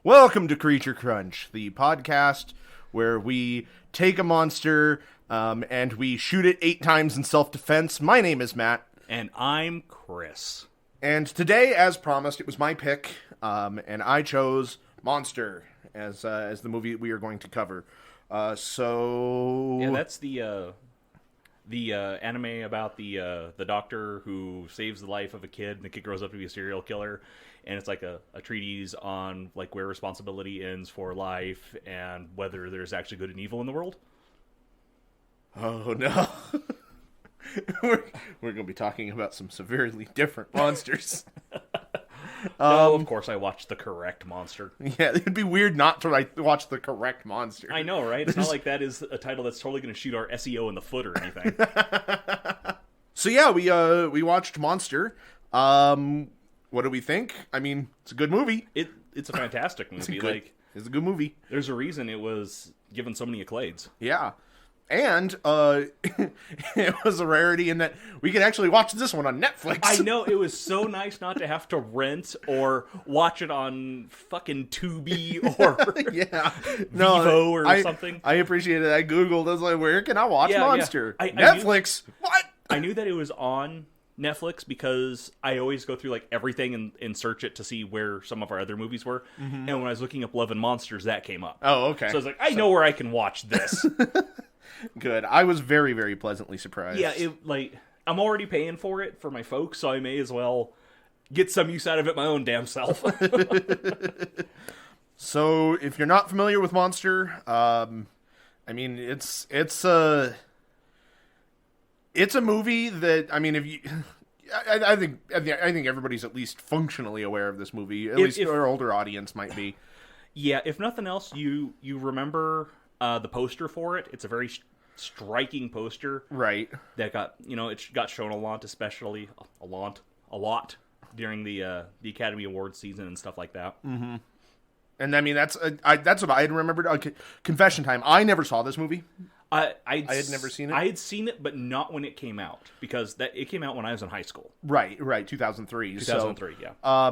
Welcome to Creature Crunch, the podcast where we take a monster and we shoot it 8 times in self-defense. My name is Matt. And I'm Chris. And today, as promised, it was my pick, and I chose Monster as the movie we are going to cover. Yeah, that's the anime about the doctor who saves the life of a kid, and the kid grows up to be a serial killer. And it's like a treatise on like where responsibility ends for life and whether there's actually good and evil in the world. Oh no. We're going to be talking about some severely different monsters. No, of course I watched the correct monster. Yeah, it'd be weird not to watch the correct monster. I know, right? It's not like that is a title that's totally going to shoot our SEO in the foot or anything. So yeah, we watched Monster. What do we think? I mean, it's a good movie. It's a fantastic movie. It's a good movie. There's a reason it was given so many accolades. Yeah. And it was a rarity in that we could actually watch this one on Netflix. I know, it was so nice not to have to rent or watch it on fucking Tubi or yeah. Vivo or something. I appreciate it. I Googled, I was like, where can I watch Monster? I Netflix? What? I knew that it was on Netflix because I always go through like everything and search it to see where some of our other movies were. Mm-hmm. And when I was looking up Love and Monsters, that came up. Oh, okay. So I was like, I know where I can watch this. Good. I was very, very pleasantly surprised. Yeah, I'm already paying for it for my folks, so I may as well get some use out of it my own damn self. So, if you're not familiar with Monster, I mean, it's a movie that, I mean, if you, I think everybody's at least functionally aware of this movie. At least our older audience might be. Yeah, if nothing else, you remember the poster for it. It's a very striking poster, right? That got it got shown a lot, especially a lot during the Academy Awards season and stuff like that. Mm-hmm. And I mean, that's what I had remembered. Okay, confession time. I never saw this movie. I had never seen it. I had seen it, but not when it came out because it came out when I was in high school. Right, 2003. 2003, yeah.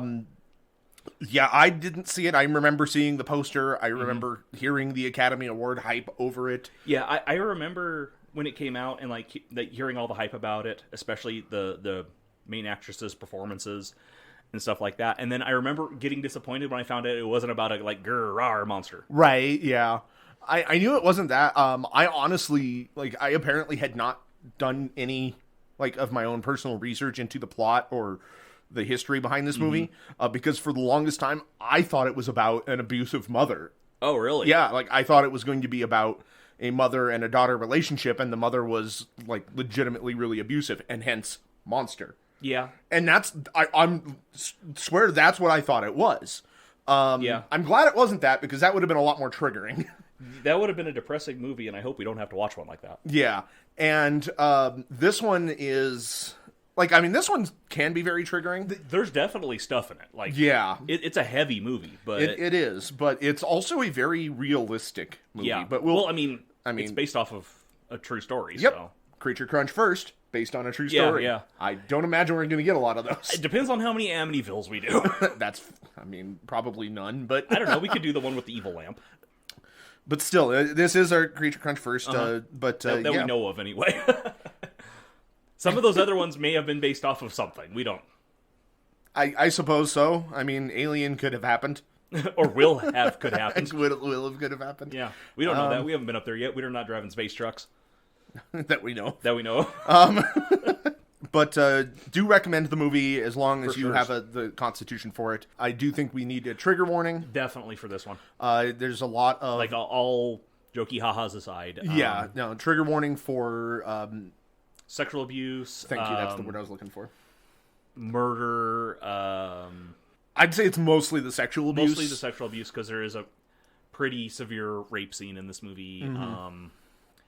Yeah, I didn't see it. I remember seeing the poster. I remember hearing the Academy Award hype over it. Yeah, I remember when it came out and hearing all the hype about it, especially the main actress's performances and stuff like that. And then I remember getting disappointed when I found out it wasn't about a grrr monster. Right, yeah. I knew it wasn't that. I honestly, I apparently had not done any, of my own personal research into the plot or the history behind this movie, because for the longest time, I thought it was about an abusive mother. Oh, really? Yeah, I thought it was going to be about a mother and a daughter relationship, and the mother was, legitimately really abusive, and hence, Monster. Yeah. And I'm swear that's what I thought it was. Yeah. I'm glad it wasn't that, because that would have been a lot more triggering. That would have been a depressing movie, and I hope we don't have to watch one like that. Yeah. And this one is... this one can be very triggering. There's definitely stuff in it. Yeah. It's a heavy movie, but... It is, but it's also a very realistic movie. Yeah. But it's based off of a true story, yep. So... Creature Crunch first, based on a true story. Yeah. I don't imagine we're going to get a lot of those. It depends on how many Amityvilles we do. Probably none, but... I don't know, we could do the one with the evil lamp. But still, this is our Creature Crunch first, that we know of, anyway. Some of those other ones may have been based off of something. We don't. I suppose so. I mean, Alien could have happened. Or could have happened. could have happened. Yeah. We don't know that. We haven't been up there yet. We're not driving space trucks. That we know. of. But do recommend the movie as long as you have the constitution for it. I do think we need a trigger warning. Definitely for this one. There's a lot of... all jokey ha-has aside. Yeah. No, trigger warning for... sexual abuse. Thank you, that's the word I was looking for. Murder. I'd say it's mostly the sexual abuse. Mostly the sexual abuse, because there is a pretty severe rape scene in this movie. Mm-hmm.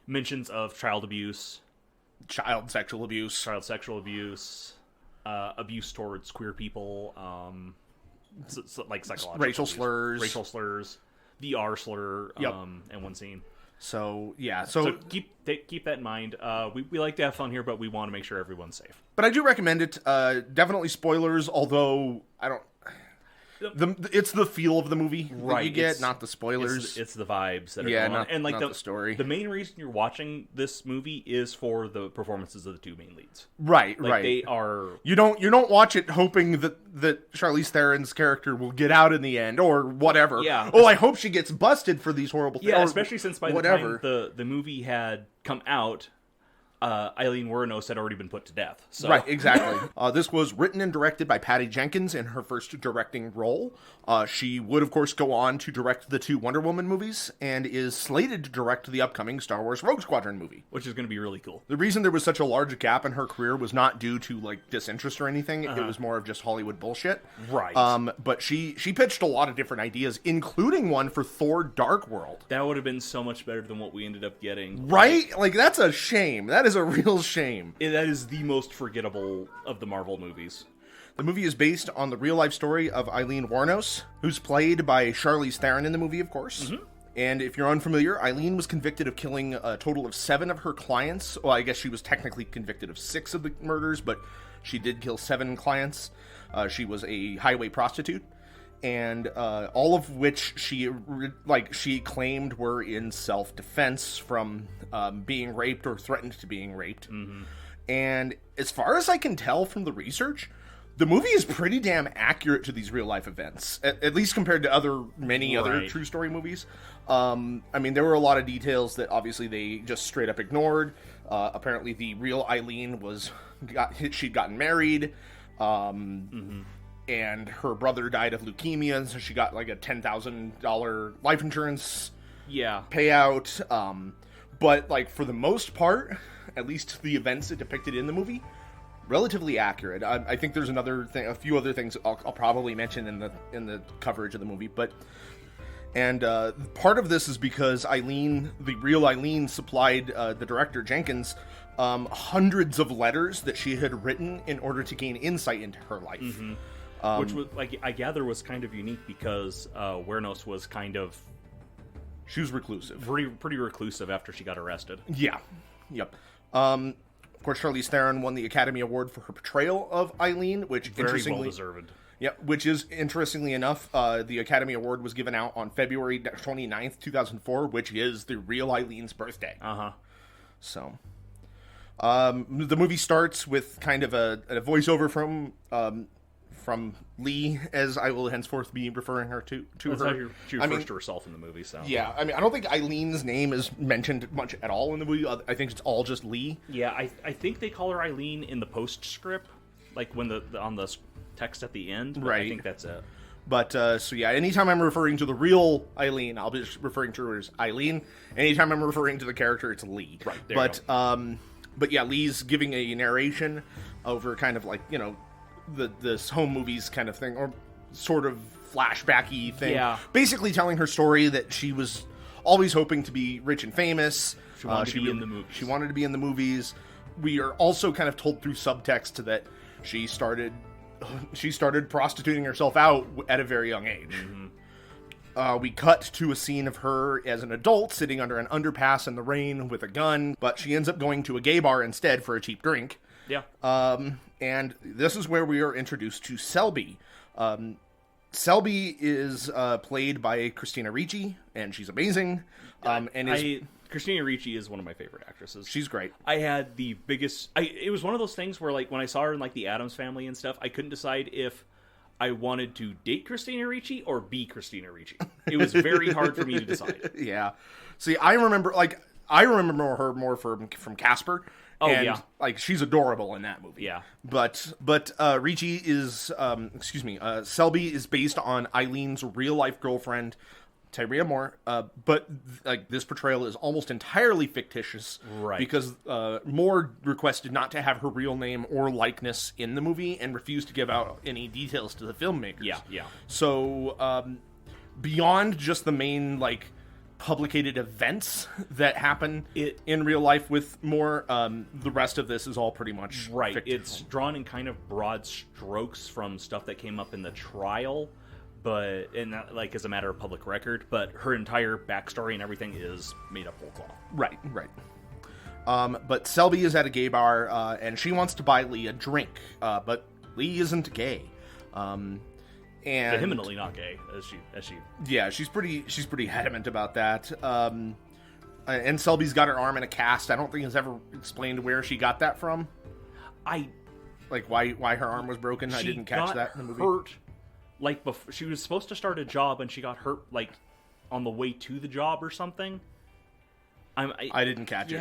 Mentions of child abuse. Child sexual abuse. Abuse towards queer people. Psychological racial abuse. slurs. The R slur. Yep. In one scene. So, yeah. So keep that in mind. We like to have fun here, but we want to make sure everyone's safe. But I do recommend it. Definitely spoilers, although I don't... It's the feel of the movie that Right, you get, it's- not the spoilers. It's the vibes that are Yeah, going on. not- And like not the story. The main reason you're watching this movie is for the performances of the two main leads. Right, Like right. they are You don't watch it hoping that Charlize Theron's character will get out in the end or whatever. Yeah. Oh, I hope she gets busted for these horrible things. Yeah, or especially since by whatever. the time the movie had come out, Eileen Wuornos had already been put to death. So. Right, exactly. This was written and directed by Patty Jenkins in her first directing role. She would, of course, go on to direct the 2 Wonder Woman movies and is slated to direct the upcoming Star Wars Rogue Squadron movie. Which is going to be really cool. The reason there was such a large gap in her career was not due to like disinterest or anything. It was more of just Hollywood bullshit. Right. But she pitched a lot of different ideas, including one for Thor: Dark World. That would have been so much better than what we ended up getting. Right? Like that's a shame. That is a real shame. That is the most forgettable of the Marvel movies. The movie is based on the real-life story of Eileen Wuornos, who's played by Charlize Theron in the movie, of course. And if you're unfamiliar, Eileen was convicted of killing a total of 7 of her clients. Well, I guess she was technically convicted of 6 of the murders, but she did kill 7 clients. She was a highway prostitute, and all of which she claimed were in self-defense from being raped or threatened to being raped. And as far as I can tell from the research, the movie is pretty damn accurate to these real life events, at least compared to many other Right. true story movies. I mean, there were a lot of details that obviously they just straight up ignored. Apparently, the real Eileen she'd gotten married, and her brother died of leukemia, and so she got like a $10,000 life insurance Yeah. payout. But like for the most part, at least the events it depicted in the movie, relatively accurate. I think there's a few other things I'll probably mention in the coverage of the movie, but part of this is because the real Eileen, supplied the director Jenkins hundreds of letters that she had written in order to gain insight into her life. Which was, like, I gather was kind of unique because Wuornos was kind of She was reclusive. pretty reclusive after she got arrested. Yeah. Yep. Of course, Charlize Theron won the Academy Award for her portrayal of Eileen, which Very well interestingly, deserved. yeah, which is interestingly enough, the Academy Award was given out on February 29th, 2004, which is the real Eileen's birthday. So, the movie starts with kind of a voiceover from Lee, as I will henceforth be referring her to That's her. how she refers to herself in the movie. So Yeah, I mean, I don't think Eileen's name is mentioned much at all in the movie. I think it's all just Lee. yeah, I think they call her Eileen in the postscript, like when on the text at the end. But Right. I think that's it. But, so yeah, anytime I'm referring to the real Eileen, I'll be just referring to her as Eileen. Anytime I'm referring to the character, it's Lee. Right, there you But, but yeah, Lee's giving a narration over kind of like, this home movies kind of thing, or sort of flashbacky thing. Yeah. Basically telling her story that she was always hoping to be rich and famous. She wanted to be in the movies. She wanted to be in the movies. We are also kind of told through subtext that she started prostituting herself out at a very young age. We cut to a scene of her as an adult sitting under an underpass in the rain with a gun, but she ends up going to a gay bar instead for a cheap drink. Yeah. And this is where we are introduced to Selby. Selby is played by Christina Ricci, and she's amazing. Christina Ricci is one of my favorite actresses. She's great. I had the biggest. It was one of those things where, like, when I saw her in like the Addams Family and stuff, I couldn't decide if I wanted to date Christina Ricci or be Christina Ricci. It was very hard for me to decide. Yeah. See, I remember her more from Casper. Oh, and, yeah. like, she's adorable in that movie. Yeah. But Ricci is, Selby is based on Eileen's real-life girlfriend, Tyria Moore, but like this portrayal is almost entirely fictitious, Right. Because Moore requested not to have her real name or likeness in the movie and refused to give out any details to the filmmakers. Yeah. So beyond just the main like publicated events that happen in real life with Moore, the rest of this is all pretty much Right. fictional. It's drawn in kind of broad strokes from stuff that came up in the trial, and not, like, as a matter of public record, but her entire backstory and everything is made up whole cloth. Right. But Selby is at a gay bar, and she wants to buy Lee a drink, but Lee isn't gay. and vehemently not gay, as she. Yeah, she's pretty adamant about that. And Selby's got her arm in a cast. I don't think it's ever explained where she got that from. Like why her arm was broken. I didn't catch that in the movie. Hurt, like before, she was supposed to start a job and she got hurt like on the way to the job or something. I didn't catch it.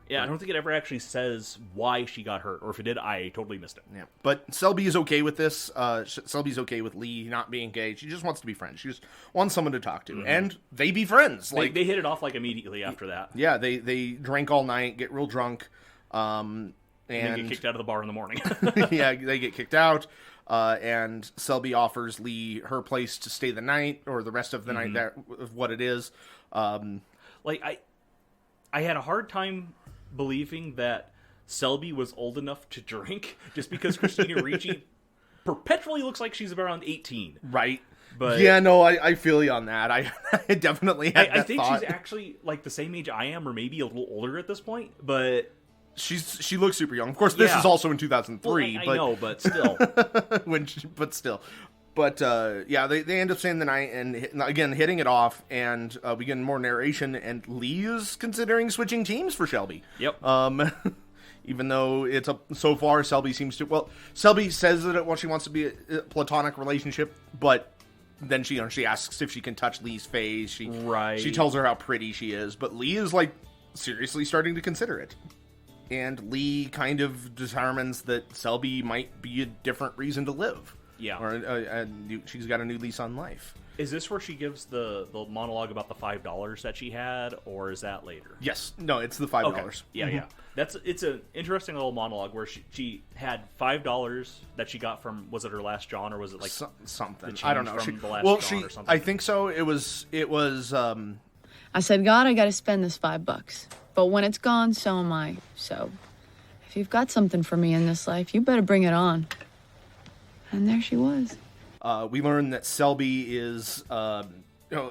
Yeah, I don't think it ever actually says why she got hurt, or if it did, I totally missed it. Yeah, but Selby is okay with this. Selby's okay with Lee not being gay. She just wants to be friends. She just wants someone to talk to, and they be friends. Like they hit it off like immediately after that. Yeah, they drank all night, get real drunk, and get kicked out of the bar in the morning. Yeah, they get kicked out, and Selby offers Lee her place to stay the night or the rest of the night. That of what it is. Like I had a hard time believing that Selby was old enough to drink, just because Christina Ricci perpetually looks like she's around 18. Right. But yeah, no, I feel you on that. I definitely had that I think thought. she's actually like the same age I am, or maybe a little older at this point, but she looks super young. Of course, this is also in 2003. Well, I but know, but still. But yeah, they end up staying the night and again hitting it off, and we get more narration. And Lee is considering switching teams for Shelby. Yep. Even though so far Selby seems to Selby says that she wants to be a platonic relationship, but then she asks if she can touch Lee's face. She tells her how pretty she is, but Lee is like seriously starting to consider it. And Lee kind of determines that Selby might be a different reason to live. Yeah. Or she's got a new lease on life. Is this where she gives the monologue about the $5 that she had, or is that later? Yes. No, it's the $5. Okay. Yeah. It's an interesting little monologue where she had $5 that she got from, was it her last John, or was it like something? I don't know. From the last John or something? I think so. It was I said, God, I got to spend this $5. But when it's gone, so am I. So if you've got something for me in this life, you better bring it on. And there she was. We learned that Selby is, at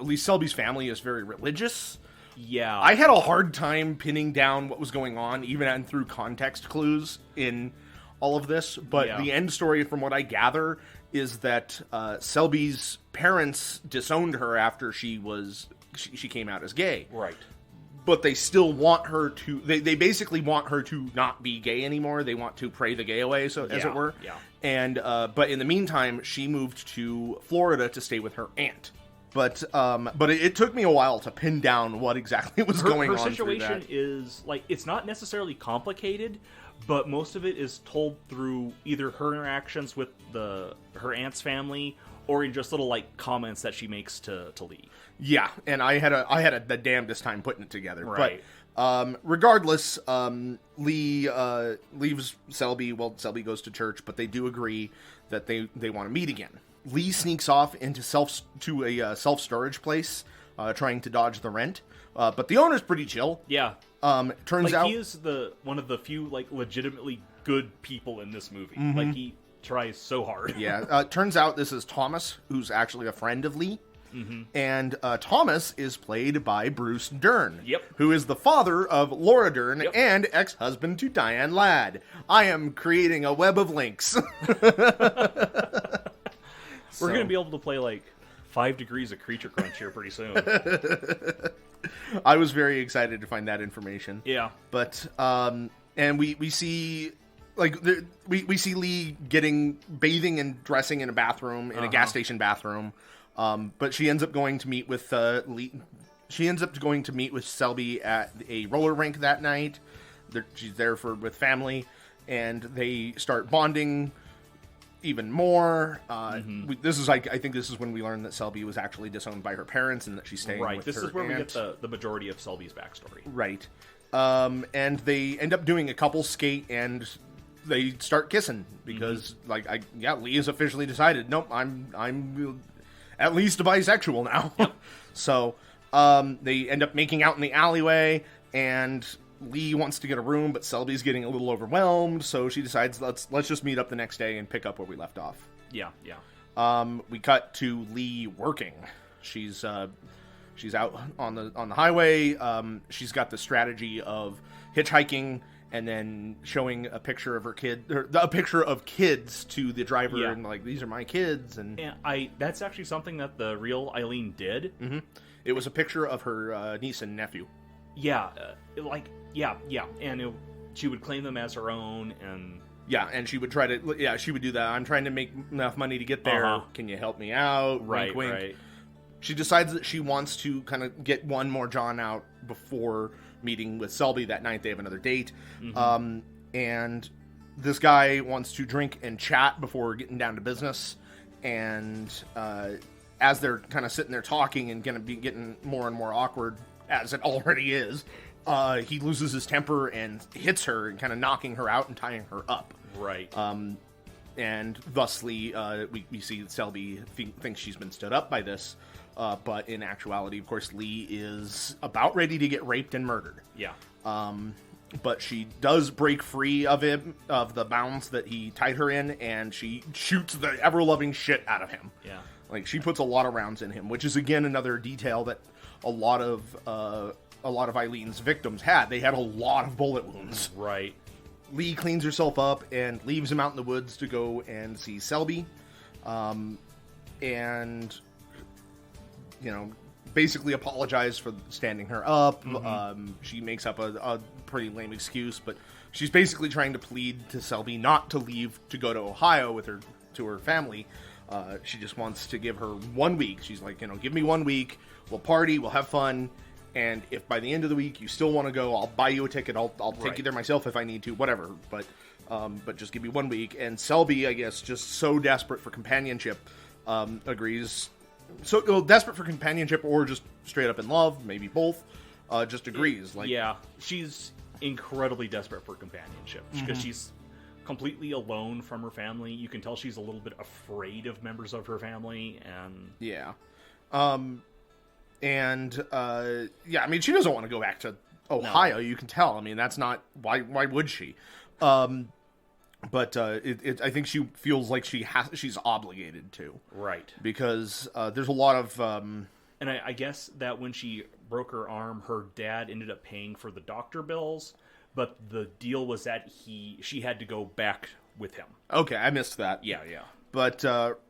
least Selby's family is very religious. Yeah. I had a hard time pinning down what was going on, even through context clues in all of this. But the end story, from what I gather, is that Selby's parents disowned her after she came out as gay. Right. But they still want her to... They basically want her to not be gay anymore. They want to pray the gay away, as it were. Yeah. And but in the meantime, she moved to Florida to stay with her aunt. But it took me a while to pin down what exactly was going on. Her situation is like, it's not necessarily complicated, but most of it is told through either her interactions with her aunt's family, or in just little like comments that she makes to Lee. Yeah, and I had the damnedest time putting it together. Right. But regardless, Lee leaves Selby. Well, Selby goes to church, but they do agree that they want to meet again. Lee sneaks off into a self-storage place, trying to dodge the rent. But the owner's pretty chill. Yeah. Turns out he is one of the few like legitimately good people in this movie. Like he tries so hard. Yeah. Turns out this is Thomas, who's actually a friend of Lee. And Thomas is played by Bruce Dern, who is the father of Laura Dern and ex-husband to Diane Ladd. I am creating a web of links. We're going to be able to play like 5 Degrees of Creature Crunch here pretty soon. I was very excited to find that information. Yeah. But, and we see... Like, we see Lee bathing and dressing in a bathroom, in a gas station bathroom. But she ends up going to meet with Lee. She ends up going to meet with Selby at a roller rink that night. She's there with family, and they start bonding even more. I think this is when we learn that Selby was actually disowned by her parents, and that she's staying with her aunt. This is where we get the majority of Selby's backstory. Right. And they end up doing a couple skate, and they start kissing because, Lee has officially decided, nope, I'm at least bisexual now. Yep. So they end up making out in the alleyway, and Lee wants to get a room, but Selby's getting a little overwhelmed, so she decides let's just meet up the next day and pick up where we left off. Yeah. We cut to Lee working. She's out on the highway. She's got the strategy of hitchhiking and then showing a picture of her kid, or a picture of kids to the driver, and like, these are my kids. And that's actually something that the real Eileen did. Mm-hmm. It was a picture of her niece and nephew. Yeah, and she would claim them as her own, and and she would try to, she would do that. I'm trying to make enough money to get there. Can you help me out? Right, wink, wink. right. She decides that she wants to kind of get one more John out before meeting with Selby that night. They have another date. Mm-hmm. And this guy wants to drink and chat before getting down to business. And as they're kind of sitting there talking and going to be getting more and more awkward, as it already is, he loses his temper and hits her and kind of knocking her out and tying her up. Right. And thusly, we see that Selby thinks she's been stood up by this. But in actuality, of course, Lee is about ready to get raped and murdered. Yeah. But she does break free of him, of the bounds that he tied her in, and she shoots the ever-loving shit out of him. Yeah. Like, she puts a lot of rounds in him, which is, again, another detail that a lot of Eileen's victims had. They had a lot of bullet wounds. Right. Lee cleans herself up and leaves him out in the woods to go and see Selby. And... basically apologize for standing her up. Mm-hmm. She makes up a pretty lame excuse, but she's basically trying to plead to Selby not to leave to go to Ohio with her to her family. She just wants to give her 1 week. She's like, give me 1 week. We'll party. We'll have fun. And if by the end of the week you still want to go, I'll buy you a ticket. I'll take you there myself if I need to. Whatever. But just give me 1 week. And Selby, I guess, just so desperate for companionship, agrees. So desperate for companionship or just straight up in love, maybe both, just agrees. She's incredibly desperate for companionship because she's completely alone from her family. You can tell she's a little bit afraid of members of her family, and I mean, she doesn't want to go back to Ohio. No. You can tell. I mean, that's not why would she? But I think she feels like she's obligated to. Right. Because there's a lot of... And I guess that when she broke her arm, her dad ended up paying for the doctor bills, but the deal was that she had to go back with him. Okay, I missed that. Yeah. But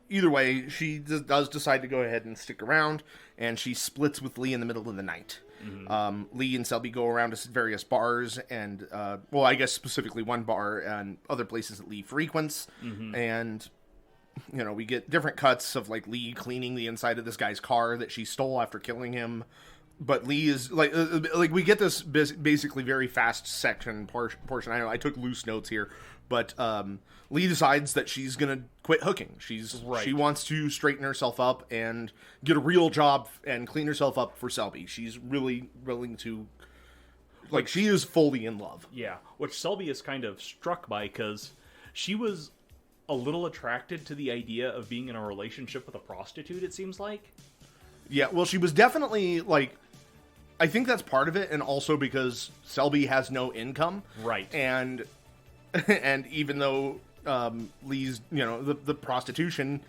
either way, she does decide to go ahead and stick around, and she splits with Lee in the middle of the night. Mm-hmm. Lee and Selby go around to various bars, and I guess specifically one bar and other places that Lee frequents. Mm-hmm. And we get different cuts of like Lee cleaning the inside of this guy's car that she stole after killing him. But Lee is like we get this basically very fast section portion. I know I took loose notes here, but Lee decides that she's gonna quit hooking. She wants to straighten herself up and get a real job and clean herself up for Selby. She's really willing to, she is fully in love. Yeah, which Selby is kind of struck by because she was a little attracted to the idea of being in a relationship with a prostitute. It seems like. Yeah, well, she was definitely I think that's part of it, and also because Selby has no income. Right. And even though Lee's, the prostitution,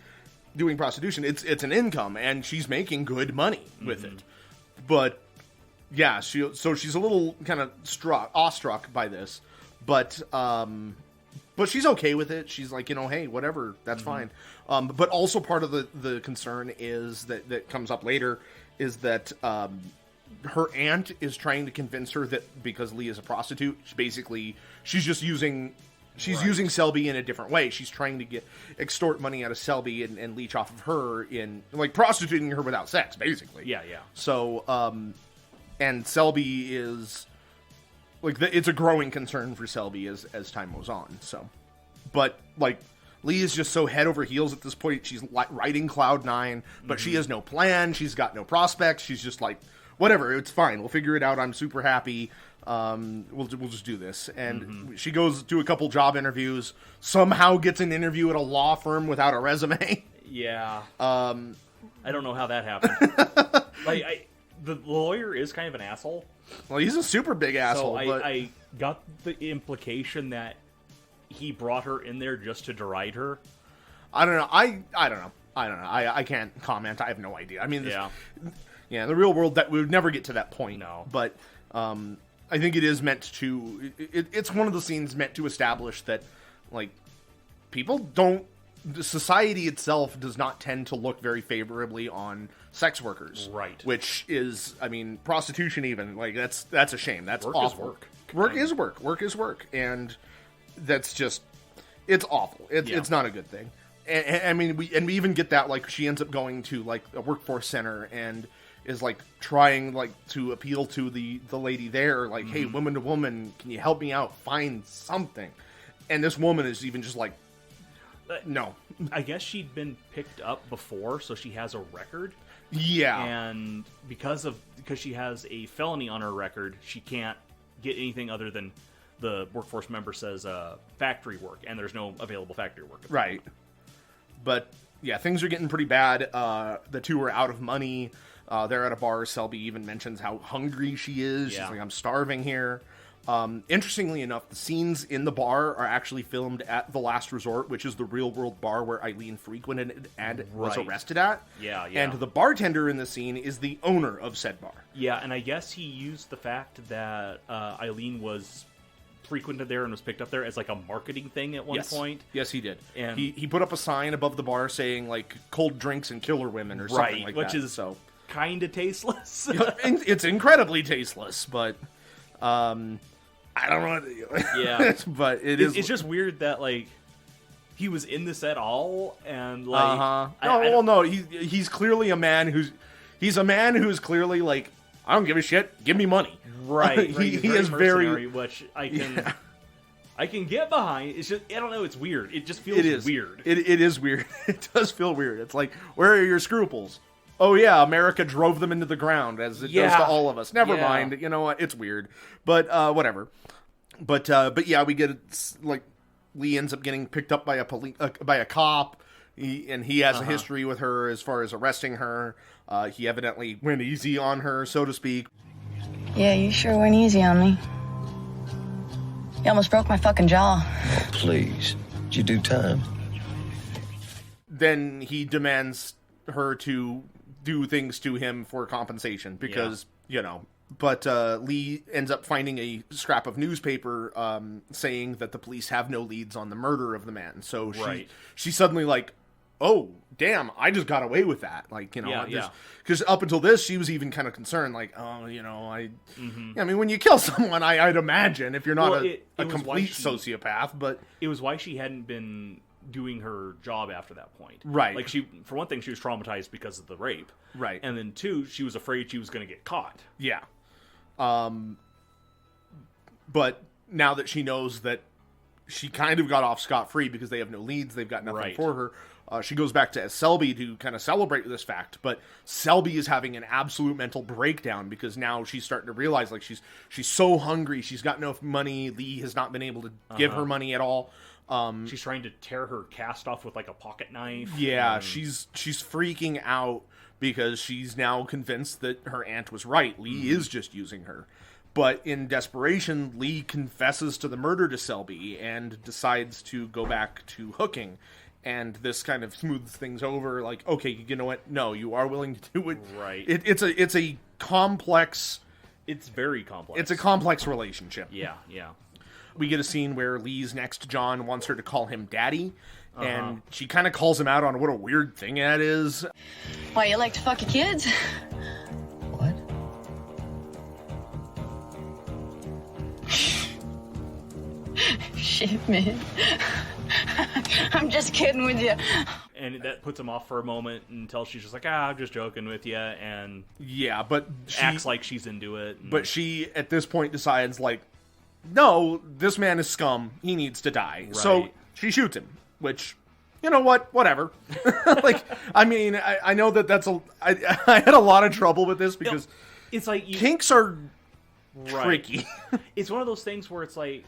doing prostitution, it's an income, and she's making good money with it. But yeah, she's a little kind of awestruck by this, but she's okay with it. She's like, hey, whatever, that's fine. But also part of the concern is that comes up later is that her aunt is trying to convince her that because Lee is a prostitute, she's just using Selby in a different way. She's trying to extort money out of Selby and leech off of her in prostituting her without sex, basically. Yeah. So, and Selby is it's a growing concern for Selby as time goes on. So, but Lee is just so head over heels at this point. She's riding cloud nine, but she has no plan. She's got no prospects. She's just whatever, it's fine. We'll figure it out. I'm super happy. We'll just do this. And she goes to a couple job interviews, somehow gets an interview at a law firm without a resume. Yeah. I don't know how that happened. The lawyer is kind of an asshole. Well, he's a super big asshole. So I got the implication that he brought her in there just to deride her. I don't know. I don't know. I can't comment. I have no idea. I mean, in the real world, that we would never get to that point. No. But I think it is meant to. It's one of the scenes meant to establish that, like, people don't. Society itself does not tend to look very favorably on sex workers, right? Which is, I mean, prostitution. Even like that's a shame. That's work awful. Is work. Work is work. Work is work, and that's just it's awful. It's not a good thing. And I mean, we even get that, like, she ends up going to like a workforce center and is like trying like to appeal to the lady there, like, hey, woman to woman, can you help me out, find something? And this woman is even just like, no. I guess she'd been picked up before, so she has a record. Yeah. And because she has a felony on her record, she can't get anything other than the workforce member says factory work, and there's no available factory work. Right. But yeah, things are getting pretty bad. The two are out of money. They're at a bar. Selby even mentions how hungry she is. Yeah. She's like, I'm starving here. Interestingly enough, the scenes in the bar are actually filmed at The Last Resort, which is the real-world bar where Eileen frequented and was arrested at. Yeah, yeah. And the bartender in the scene is the owner of said bar. Yeah, and I guess he used the fact that Eileen was frequented there and was picked up there as like a marketing thing at one point. Yes, he did. And he put up a sign above the bar saying, like, cold drinks and killer women or something like which that. Is so kind of tasteless. It's incredibly tasteless, but I don't know. Yeah, but it's just weird that, like, he was in this at all, and like, no, he's clearly a man who's clearly like, I don't give a shit, give me money. Right. he is very, which I can get behind. It's just, I don't know, it's weird. It just feels weird. It is weird. It does feel weird. It's like, where are your scruples? Oh yeah, America drove them into the ground, as it does to all of us. Never mind. You know what? It's weird, but whatever. But yeah, we get like Lee ends up getting picked up by a cop. He has a history with her as far as arresting her. He evidently went easy on her, so to speak. Yeah, you sure went easy on me. You almost broke my fucking jaw. Oh, please. Did you do time? Then he demands her to do things to him for compensation because, you know. But Lee ends up finding a scrap of newspaper saying that the police have no leads on the murder of the man. So she's suddenly like, oh, damn, I just got away with that. Like, you know, because up until this, she was even kind of concerned, like, oh, you know, I mean, when you kill someone, I'd imagine, if you're not a complete sociopath, but it was why she hadn't been doing her job after that point. Right. Like, for one thing, she was traumatized because of the rape. Right. And then two, she was afraid she was going to get caught. Yeah. But now that she knows that she kind of got off scot-free because they have no leads, they've got nothing for her, she goes back to Selby to kind of celebrate this fact. But Selby is having an absolute mental breakdown because now she's starting to realize, like, she's so hungry, she's got no money, Lee has not been able to give her money at all. She's trying to tear her cast off with, like, a pocket knife. Yeah, she's freaking out because she's now convinced that her aunt was right. Lee is just using her. But in desperation, Lee confesses to the murder to Selby and decides to go back to hooking. And this kind of smooths things over. Like, okay, you know what? No, you are willing to do it. Right. It's a complex... It's very complex. It's a complex relationship. Yeah, yeah. We get a scene where Lee's next John wants her to call him Daddy. And she kind of calls him out on what a weird thing that is. Why, you like to fuck your kids? What? Shit, man. I'm just kidding with you. And that puts him off for a moment until she's just like, I'm just joking with you, and yeah, but she acts like she's into it. But she, at this point, decides, like, no, this man is scum. He needs to die. Right. So she shoots him, which, you know what? Whatever. Like, I mean, I know that's I had a lot of trouble with this because it's like kinks are tricky. It's one of those things where it's like,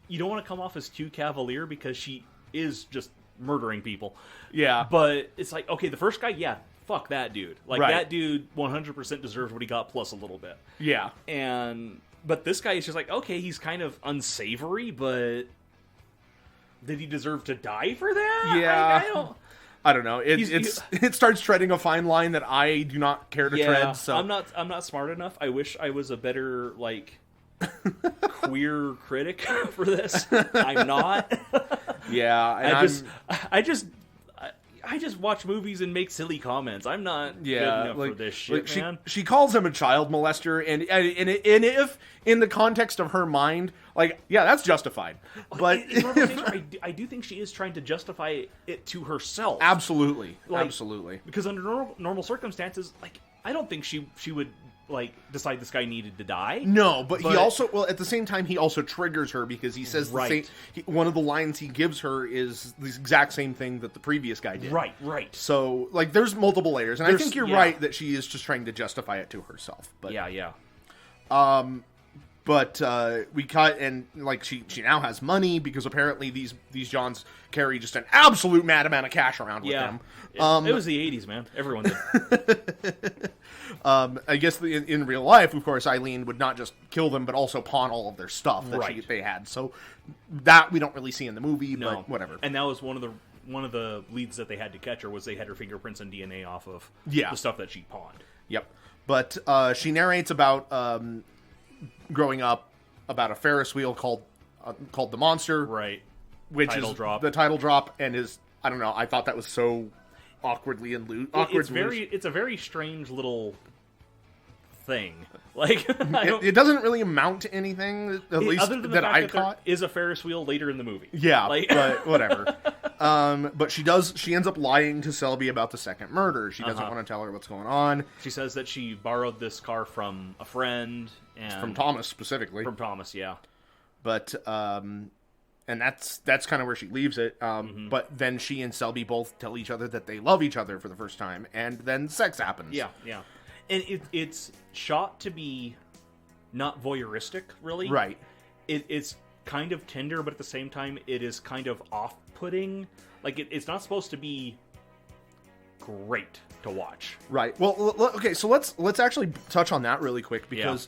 you don't want to come off as too cavalier because she is just murdering people. Yeah. But it's like, okay, the first guy, fuck that dude. Like, that dude 100% deserves what he got plus a little bit. Yeah. But this guy is just like, okay, he's kind of unsavory, but did he deserve to die for that? Yeah. I don't know. It starts treading a fine line that I do not care to tread. So I'm not smart enough. I wish I was a better, like, queer critic for this. I'm not. Yeah, and I just watch movies and make silly comments. I'm not good enough for this shit, man. She calls him a child molester, and if in the context of her mind, like, yeah, that's justified. But it's one of those things where I do think she is trying to justify it to herself. absolutely, Like, absolutely. Because under normal circumstances, like, I don't think she would like decide this guy needed to die. No, but he also, well, at the same time, he also triggers her because he says Right. one of the lines he gives her is the exact same thing that the previous guy did. Right. So, like, there's multiple layers, and I think you're yeah. right that she is just trying to justify it to herself. But Yeah. But we cut, and like she now has money because apparently these Johns carry just an absolute mad amount of cash around with them. It was the 80s, man. Everyone did. I guess in real life, of course, Eileen would not just kill them, but also pawn all of their stuff that Right. they had. So that we don't really see in the movie, No, but whatever. And that was one of the leads that they had to catch her, was they had her fingerprints and DNA off of Yeah. the stuff that she pawned. Yep. But she narrates about growing up, about a Ferris wheel called the Monster, Right. which Title is drop. the title drop, and is, I don't know, I thought that was so awkwardly and loose. It's a very strange little thing. Like, It doesn't really amount to anything, at least other than the that fact I that there caught. is a Ferris wheel later in the movie. Yeah, Like, but whatever. But she ends up lying to Selby about the second murder. She doesn't want to tell her what's going on. she says that she borrowed this car from a friend and From Thomas, specifically. From Thomas, yeah. But, and that's kind of where she leaves it. But then she and Selby both tell each other that they love each other for the first time, and then sex happens. Yeah. And it's shot to be not voyeuristic, really. Right. It's kind of tender, but at the same time, it is kind of off-putting. Like, it's not supposed to be great to watch. Right. Well, okay, so let's actually touch on that really quick, because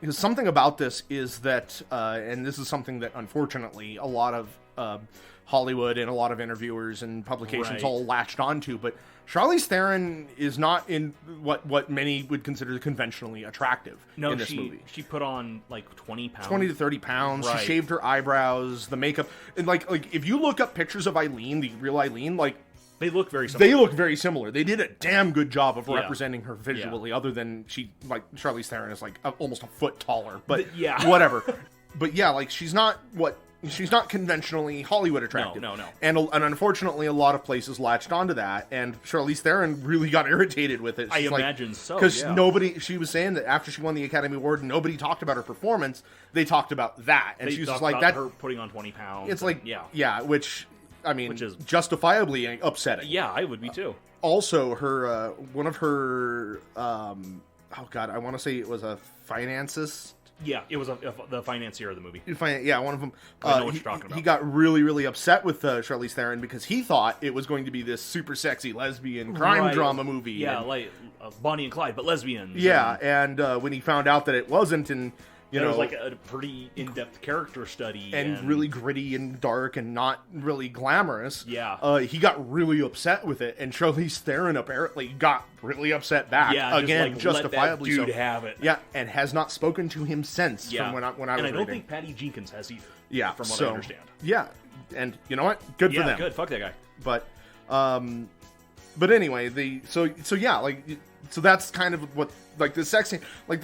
something about this is that, and this is something that unfortunately a lot of Hollywood and a lot of interviewers and publications Right. all latched onto, but Charlize Theron is not in what many would consider conventionally attractive in this movie. She put on like 20 pounds. 20 to 30 pounds. Right. She shaved her eyebrows, the makeup, and like if you look up pictures of Eileen, the real Eileen, like, They look very similar. they look very similar. They did a damn good job of Yeah. representing her visually, other than Charlize Theron is like almost a foot taller, but Yeah. whatever. But yeah, like she's not conventionally Hollywood attractive. No. And unfortunately, a lot of places latched onto that, and Charlize Theron really got irritated with it. I imagine so, Because yeah. she was saying that after she won the Academy Award, nobody talked about her performance. They talked about that, and They she was just talked like about that. her putting on 20 pounds. It's like, yeah. which, I mean, Which is- justifiably upsetting. Yeah, I would be too. Also, her one of her oh god, I want to say it was a financist. Yeah, it was the financier of the movie. One of them. I know what you're talking about. He got really, really upset with Charlize Theron because he thought it was going to be this super sexy lesbian crime Right. drama movie. Yeah, and, like Bonnie and Clyde, but lesbians. yeah, and when he found out that it wasn't, and It was like a pretty in-depth character study. and really gritty and dark and not really glamorous. Yeah. He got really upset with it, and Charlize Theron apparently got really upset back. Yeah, again, just, like, justifiably let that dude so. have it. Yeah, and has not spoken to him since. Yeah. From when I was and I don't reading. think Patty Jenkins has either. Yeah, from what so, I understand. Yeah, and you know what? Good for Yeah, them. good. Fuck that guy. But anyway, so that's kind of what, like, the sex scene, like,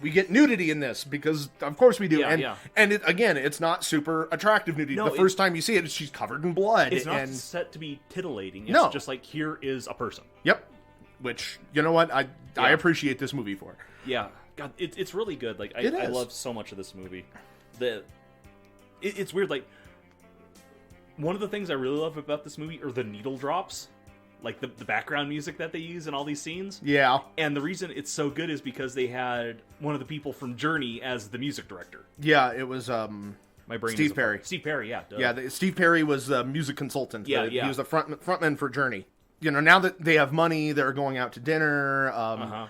we get nudity in this because of course we do, Yeah, and it's not super attractive nudity. No, The first time you see it, she's covered in blood. It's not and set to be titillating. It's No. just like, here is a person. Yep. Which, you know what, I appreciate this movie for. Yeah, God, it's really good. Like, I It is. love so much of this movie. It's weird. Like, one of the things I really love about this movie are the needle drops, like the background music that they use in all these scenes. Yeah. And the reason it's so good is because they had one of the people from Journey as the music director. Yeah, it was My brain. Steve Perry. Steve Perry, yeah. Duh. Yeah, Steve Perry was the music consultant. Yeah, He yeah. was the frontman for Journey. You know, now that they have money, they're going out to dinner.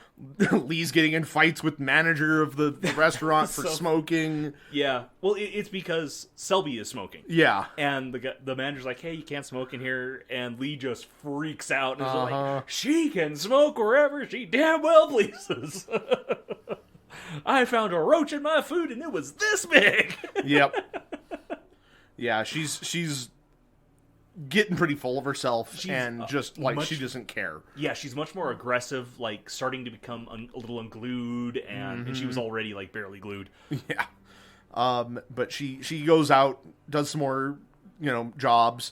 Lee's getting in fights with manager of the restaurant for smoking. Yeah. Well, it's because Selby is smoking. Yeah. And the manager's like, hey, you can't smoke in here. And Lee just freaks out and is like, she can smoke wherever she damn well pleases. I found a roach in my food and it was this big. Yep. Yeah, she's getting pretty full of herself and just like she doesn't care. Yeah, she's much more aggressive, like starting to become a little unglued, and she was already like barely glued. Yeah. But she goes out, does some more, jobs.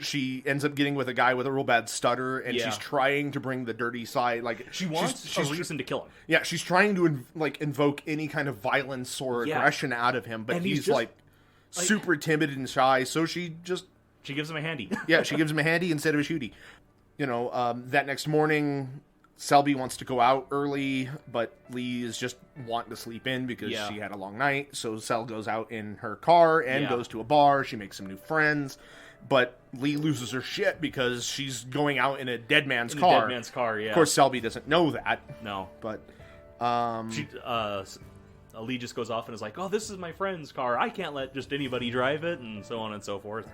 She ends up getting with a guy with a real bad stutter, and she's trying to bring the dirty side. Like she wants a reason to kill him. Yeah, she's trying to invoke any kind of violence or aggression out of him, but and he's just, super timid and shy. So she gives him a handy. Yeah, she gives him a handy instead of a shooty. That next morning, Selby wants to go out early, but Lee is just wanting to sleep in because she had a long night. So Sel goes out in her car and goes to a bar. She makes some new friends. But Lee loses her shit because she's going out in a dead man's car. Dead man's car, yeah. Of course, Selby doesn't know that. No. But, Lee just goes off and is like, oh, this is my friend's car. I can't let just anybody drive it, and so on and so forth.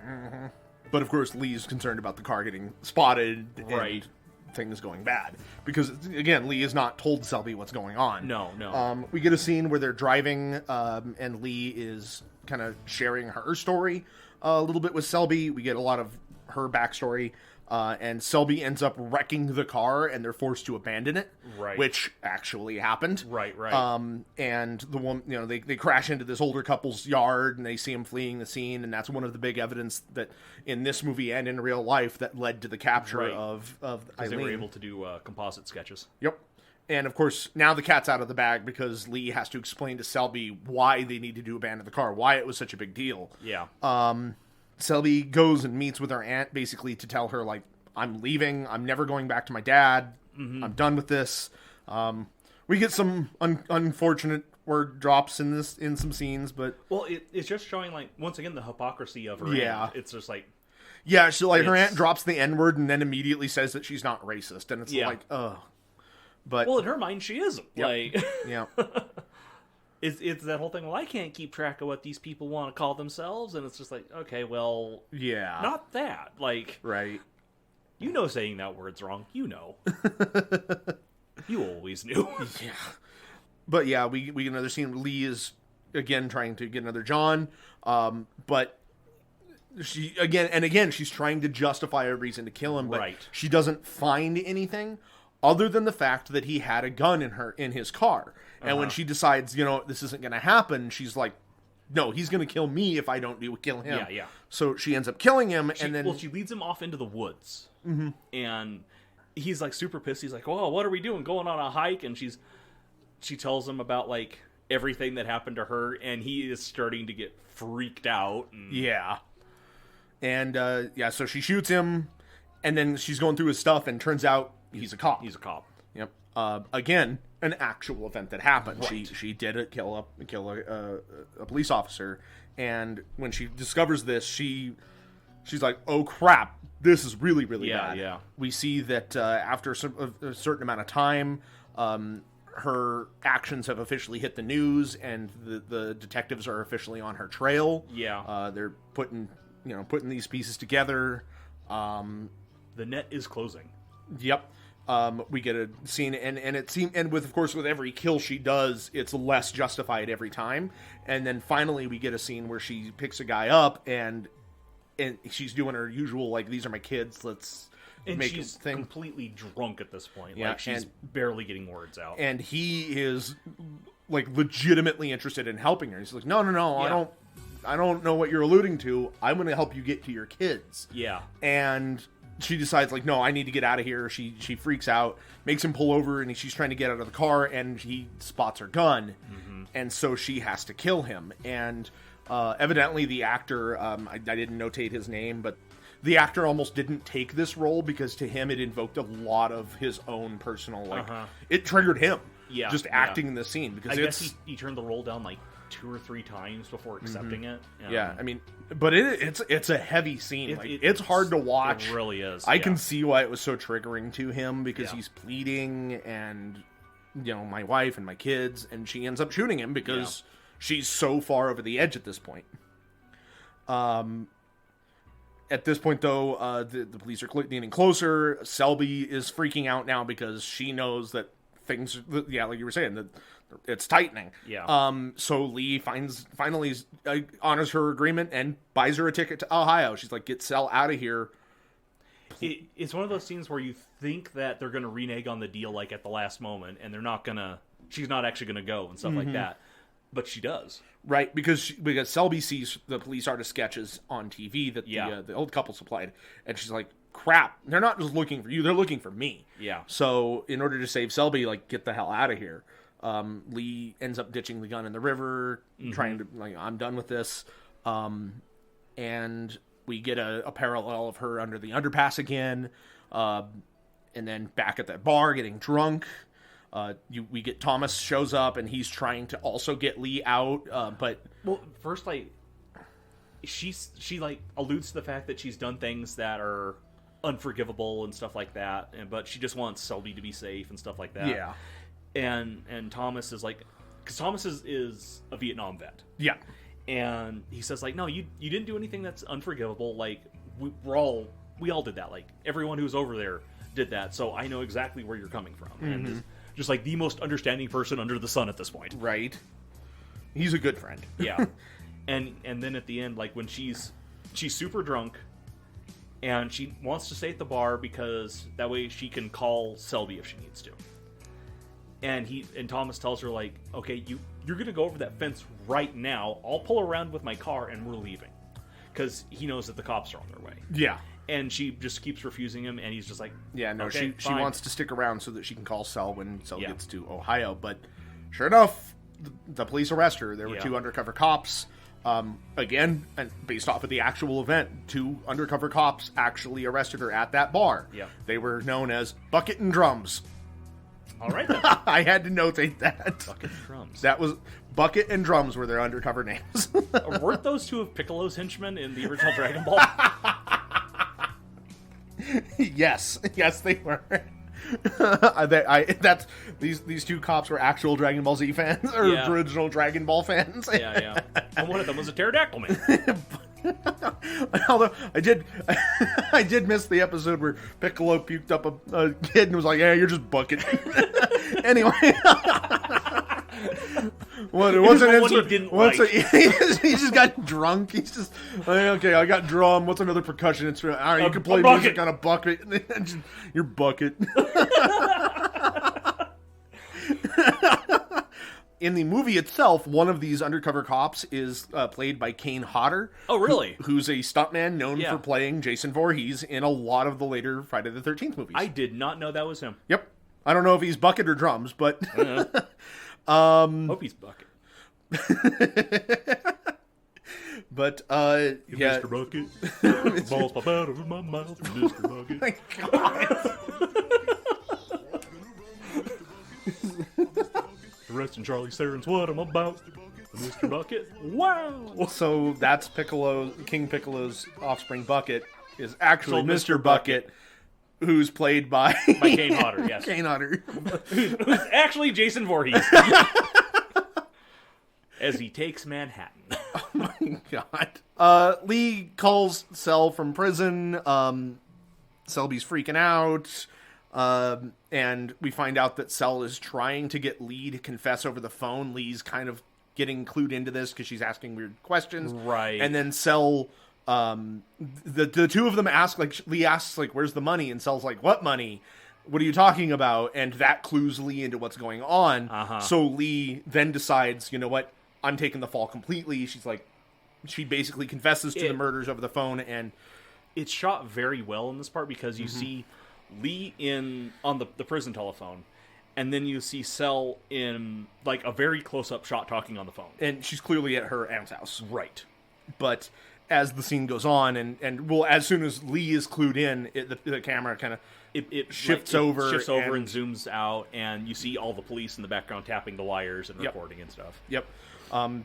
But, of course, Lee's concerned about the car getting spotted right. and things going bad. Because, again, Lee has not told Selby what's going on. No. We get a scene where they're driving, and Lee is kind of sharing her story a little bit with Selby. We get a lot of her backstory, and Selby ends up wrecking the car, and they're forced to abandon it, right? Which actually happened, right. And the woman, they crash into this older couple's yard, and they see him fleeing the scene, and that's one of the big evidence that in this movie and in real life that led to the capture of Eileen. They were able to do composite sketches. Yep. And, of course, now the cat's out of the bag because Lee has to explain to Selby why they need to abandon the car, why it was such a big deal. Yeah. Selby goes and meets with her aunt basically to tell her, like, I'm leaving. I'm never going back to my dad. I'm done with this. We get some unfortunate word drops in some scenes, but... Well, it's just showing, like, once again, the hypocrisy of her aunt. It's just like... Yeah, so, like, her aunt drops the N-word and then immediately says that she's not racist. And it's like, ugh. But, well, in her mind, she isn't. Yep. Like, yeah. It's that whole thing, well, I can't keep track of what these people want to call themselves, and it's just like, okay, well... Yeah. Not that. Like... Right. You know saying that word's wrong. You know. You always knew. Yeah. But, yeah, we get another scene. Lee is, again, trying to get another John, but... she's trying to justify a reason to kill him, but she doesn't find anything other than the fact that he had a gun in his car. And when she decides, this isn't going to happen, she's like, no, he's going to kill me if I don't kill him. Yeah. So she ends up killing him, and then... Well, she leads him off into the woods. Mm-hmm. And he's, like, super pissed. He's like, oh, what are we doing? Going on a hike? And she tells him about, like, everything that happened to her, and he is starting to get freaked out. And... Yeah. And, so she shoots him, and then she's going through his stuff, and turns out he's a cop. He's a cop. Yep. Again, an actual event that happened. Right. She did kill a police officer, and when she discovers this, she's like, "Oh crap, this is really, really bad." Yeah. We see that after a certain amount of time, her actions have officially hit the news, and the detectives are officially on her trail. Yeah. They're putting these pieces together. The net is closing. Yep. We get a scene, and with every kill she does, it's less justified every time. And then finally, we get a scene where she picks a guy up, and she's doing her usual, like, these are my kids, let's make she's a thing. Completely drunk at this point. Yeah, like, she's barely getting words out. And he is, like, legitimately interested in helping her. He's like, no, yeah. I don't know what you're alluding to. I'm going to help you get to your kids. Yeah. And she decides, like, no, I need to get out of here. She freaks out, makes him pull over, and she's trying to get out of the car, and he spots her gun. Mm-hmm. And so she has to kill him. And evidently the actor, I didn't notate his name, but the actor almost didn't take this role because to him it invoked a lot of his own personal, like, it triggered him. Yeah. Just acting in the scene. Because I guess he turned the role down, like, 2 or 3 times before accepting it. Yeah, I mean, but it's a heavy scene. It's hard to watch. It really is. I can see why it was so triggering to him because he's pleading and, my wife and my kids, and she ends up shooting him because she's so far over the edge at this point. At this point, though, the police are getting closer. Selby is freaking out now because she knows that things, like you were saying, it's tightening. Yeah. So Lee finally honors her agreement and buys her a ticket to Ohio. She's like, get Sel out of here. It's one of those scenes where you think that they're going to renege on the deal like at the last moment, and they're not going to. She's not actually going to go and stuff like that, but she does. Right, because Selby sees the police artist sketches on TV that the old couple supplied, and she's like, crap, they're not just looking for you, they're looking for me. Yeah. So in order to save Selby, like, get the hell out of here, Lee ends up ditching the gun in the river, trying to, like, I'm done with this. And we get a parallel of her under the underpass again, and then back at that bar getting drunk. We get Thomas shows up, and he's trying to also get Lee out, but... Well, first, like, she like, alludes to the fact that she's done things that are unforgivable and stuff like that, but she just wants Selby to be safe and stuff like that. Yeah. And Thomas is like... Because Thomas is a Vietnam vet. Yeah. And he says, like, no, you didn't do anything that's unforgivable. Like, we all did that. Like, everyone who's over there did that, so I know exactly where you're coming from. And just like the most understanding person under the sun at this point. Right. He's a good friend. Yeah. And then at the end, like, when she's super drunk, and she wants to stay at the bar because that way she can call Selby if she needs to. And Thomas tells her, like, okay, you're gonna go over that fence right now. I'll pull around with my car and we're leaving, because he knows that the cops are on their way. Yeah. And she just keeps refusing him, and he's just like, yeah, no, okay, she wants to stick around so that she can call Sel when Sel Yeah. gets to Ohio. But sure enough, the police arrest her. There were Yeah. 2 undercover cops. Again, and based off of the actual event, 2 undercover cops actually arrested her at that bar. Yeah. They were known as Bucket and Drums. all right then. I had to notate that. Bucket and Drums. That was Bucket and Drums were their undercover names. Weren't those 2 of Piccolo's henchmen in the original Dragon Ball? Yes, they were. These 2 cops were actual Dragon Ball Z fans or Yeah. original Dragon Ball fans. Yeah. And one of them was a pterodactyl man. Although I did miss the episode where Piccolo puked up a kid and was like, "Yeah, you're just Bucket." Anyway. Well, it wasn't the one he didn't like. He just got drunk. He's just like, okay, I got drum. What's another percussion instrument? All right, you can play music on a bucket. You're Bucket. In the movie itself, one of these undercover cops is played by Kane Hodder. Oh, really? Who's a stuntman known Yeah. for playing Jason Voorhees in a lot of the later Friday the 13th movies. I did not know that was him. Yep. I don't know if he's Bucket or Drums, but... Hope he's Bucket. But, yeah... Mr. Bucket. Balls pop out of my mouth, Mr. Bucket. My God. Arresting Charlie Theron's what I'm about. Mr. Bucket. Wow. So that's King Piccolo's offspring Bucket is actually So Mr. Mr. Bucket, who's played by... By Kane Hodder, yes. Kane Hodder. Who's actually Jason Voorhees. As he takes Manhattan. Oh my God. Lee calls Sel from prison. Selby's freaking out. And we find out that Sel is trying to get Lee to confess over the phone. Lee's kind of getting clued into this because she's asking weird questions. Right. And then Sel, the 2 of them ask, like, Lee asks, like, where's the money? And Sel's like, what money? What are you talking about? And that clues Lee into what's going on. Uh-huh. So Lee then decides, you know what? I'm taking the fall completely. She's like, she basically confesses to the murders over the phone, and It's shot very well in this part because you see Lee on the prison telephone, and then you see Sel in like a very close-up shot talking on the phone. and she's clearly at her aunt's house. Right. But as the scene goes on, and well, as soon as Lee is clued in, the camera kind of It shifts like, over shifts over and- and zooms out, and you see all the police in the background tapping the wires and Yep. recording and stuff. Yep.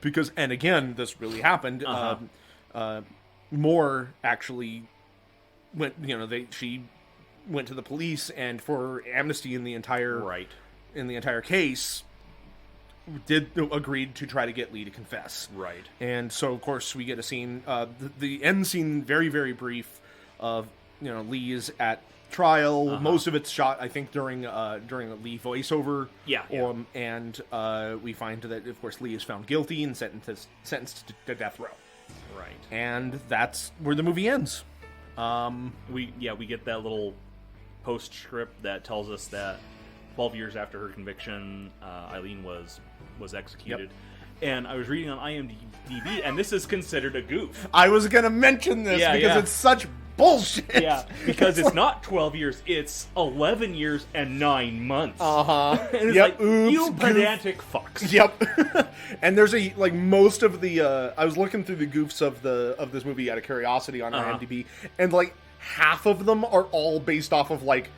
Because, and again, this really happened. Moore actually went, she went to the police, and for amnesty in the entire case, agreed to try to get Lee to confess. Right. And so, of course, we get a scene, the end scene, very, very brief, of, Lee is at trial. Most of it's shot, I think, during a Lee voiceover. Yeah. And we find that, of course, Lee is found guilty and sentenced to death row. Right. And that's where the movie ends. We get that little postscript that tells us that 12 years after her conviction, Eileen was executed. Yep. And I was reading on IMDb, and this is considered a goof. I was going to mention this because it's such bullshit. Yeah, because it's not 12 years, it's 11 years and 9 months. Uh-huh. And it's Yep. like, you pedantic fucks. Yep. And there's most of the I was looking through the goofs of this movie out of curiosity on IMDb, and like half of them are all based off of like,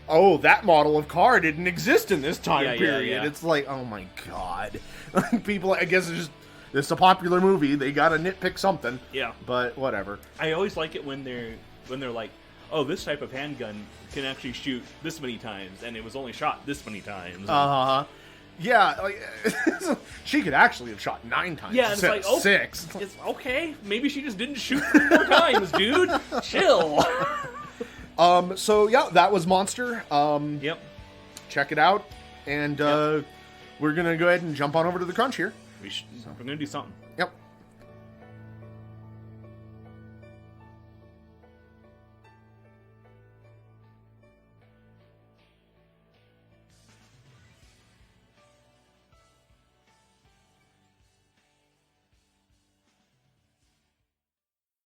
oh, that model of car didn't exist in this time period. Yeah. It's like, oh my god. People, I guess it's a popular movie. They gotta nitpick something. Yeah. But whatever. I always like it when they're like, oh, this type of handgun can actually shoot this many times, and it was only shot this many times. Uh-huh. Yeah, like, she could actually have shot 9 times. Yeah, and it's like, oh, 6. It's okay. Maybe she just didn't shoot 3 more times, dude. Chill. So yeah, that was Monster. Yep. Check it out, and we're gonna go ahead and jump on over to the crunch here. We're gonna do something. Yep.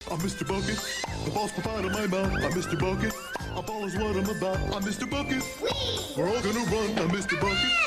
I'm Mr. Bucket, the boss provider my mouth. I'm Mr. Bucket, a ball is what I'm about. I'm Mr. Bucket, we're all gonna run. I'm Mr. Bucket.